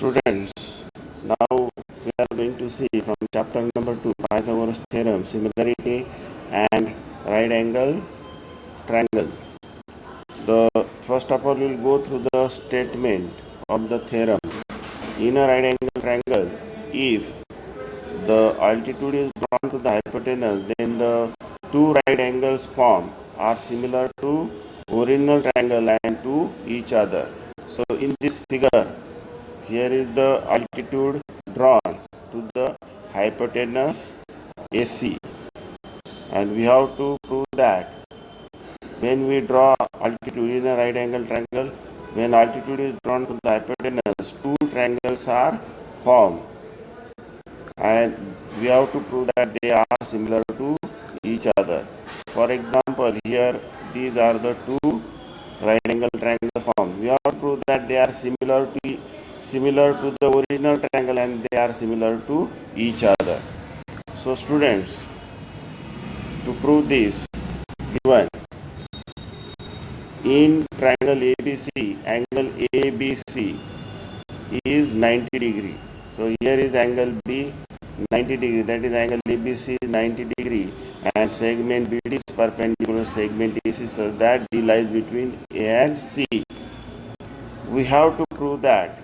Students, now we are going to see from chapter number 2, Pythagoras theorem, similarity and right angle triangle. The first of all, we will go through the statement of the theorem. In a right angle triangle, if the altitude is drawn to the hypotenuse, then the two right angles formed are similar to original triangle and to each other. So in this figure, here is the altitude drawn to the hypotenuse AC, and we have to prove that when we draw altitude in a right angle triangle, when altitude is drawn to the hypotenuse, two triangles are formed, and we have to prove that they are similar to each other. For example, here these are the two right angle triangles formed. We have to prove that they are similar to the original triangle and they are similar to each other. So students, to prove this, given in triangle ABC, angle ABC is 90 degree. So here is angle B 90 degree, that is angle ABC is 90 degree, and segment BD is perpendicular segment AC, so that D lies between A and C. We have to prove that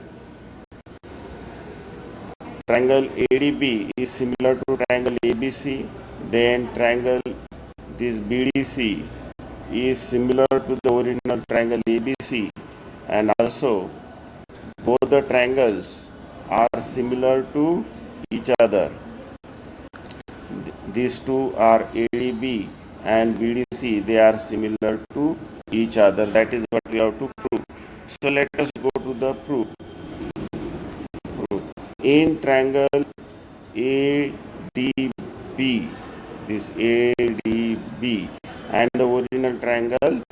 triangle ADB is similar to triangle ABC, then triangle this BDC is similar to the original triangle ABC, and also both the triangles are similar to each other. These two are ADB and BDC, they are similar to each other. That is what we have to prove. So let us go to the proof. In triangle ADB, this ADB and the original triangle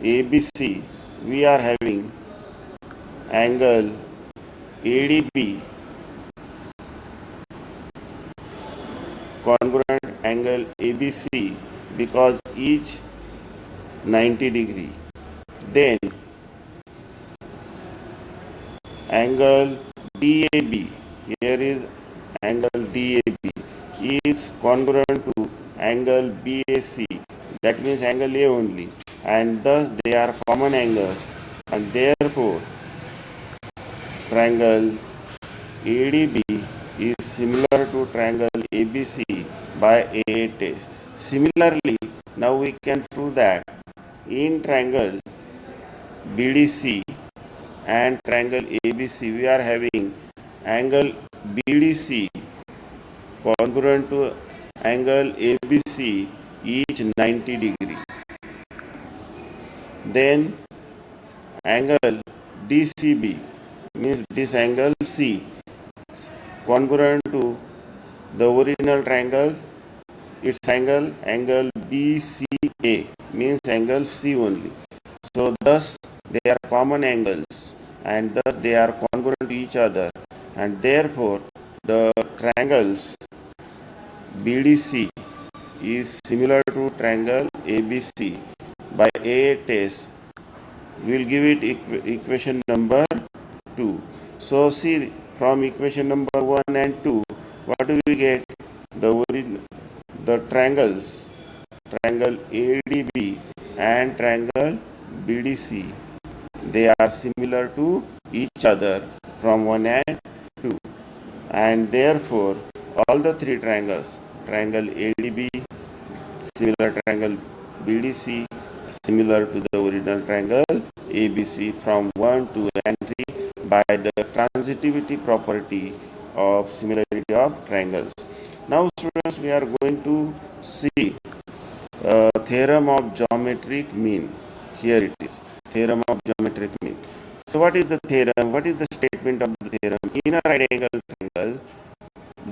ABC, we are having angle ADB congruent angle ABC because each 90 degree. Then angle DAB, here is angle DAB is congruent to angle BAC, that means angle A only, and thus they are common angles, and therefore triangle ADB is similar to triangle ABC by AA test. Similarly, now we can prove that in triangle BDC and triangle ABC, we are having angle BDC congruent to angle ABC each 90 degree. Then angle DCB means this angle C congruent to the original triangle, its angle BCA means angle C only. So thus they are common angles and thus they are congruent to each other, and therefore the triangles BDC is similar to triangle ABC by A test. We will give it equation number 2. So see, from equation number 1 and 2, what do we get? The triangles, triangle ADB and triangle BDC, they are similar to each other from 1 and 2, and therefore all the three triangles, triangle ADB, similar triangle BDC, similar to the original triangle ABC from 1, 2 and 3 by the transitivity property of similarity of triangles. Now students, we are going to see theorem of geometric mean. Here it is, theorem of geometric mean. So what is the theorem? What is the statement of the theorem? In a right angle triangle,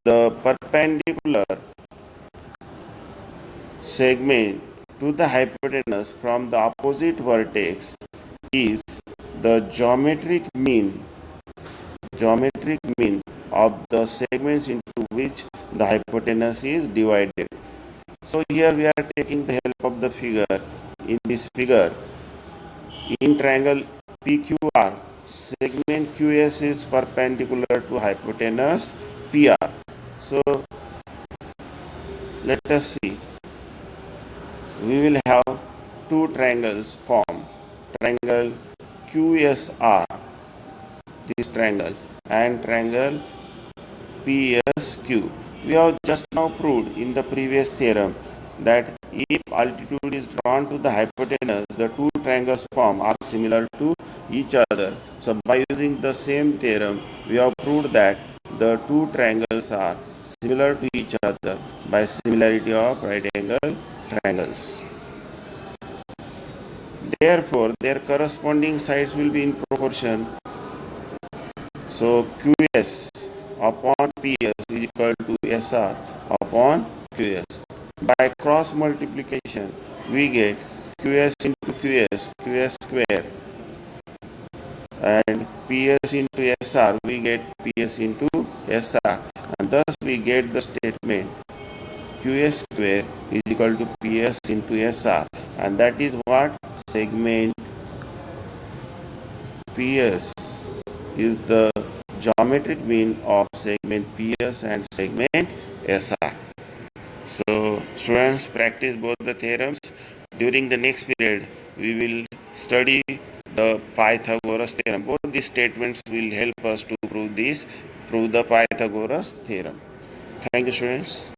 the perpendicular segment to the hypotenuse from the opposite vertex is the geometric mean of the segments into which the hypotenuse is divided. So here we are taking the help of the figure. In this figure, in triangle PQR. Segment QS is perpendicular to hypotenuse PR. So let us see. We will have two triangles form. Triangle QSR, this triangle, and triangle PSQ. We have just now proved in the previous theorem that if altitude is drawn to the hypotenuse, the two triangles form are similar to each other. So by using the same theorem, we have proved that the two triangles are similar to each other by similarity of right angle triangles. Therefore, their corresponding sides will be in proportion. So QS upon PS is equal to SR upon QS. By cross multiplication, we get QS into QS square, and PS into SR, we get PS into SR, and thus we get the statement QS square is equal to PS into SR, and that is what segment PS is the geometric mean of segment PS and segment SR. So students, practice both the theorems. During the next period, we will study the Pythagoras theorem. Both these statements will help us to prove the Pythagoras theorem. Thank you, students.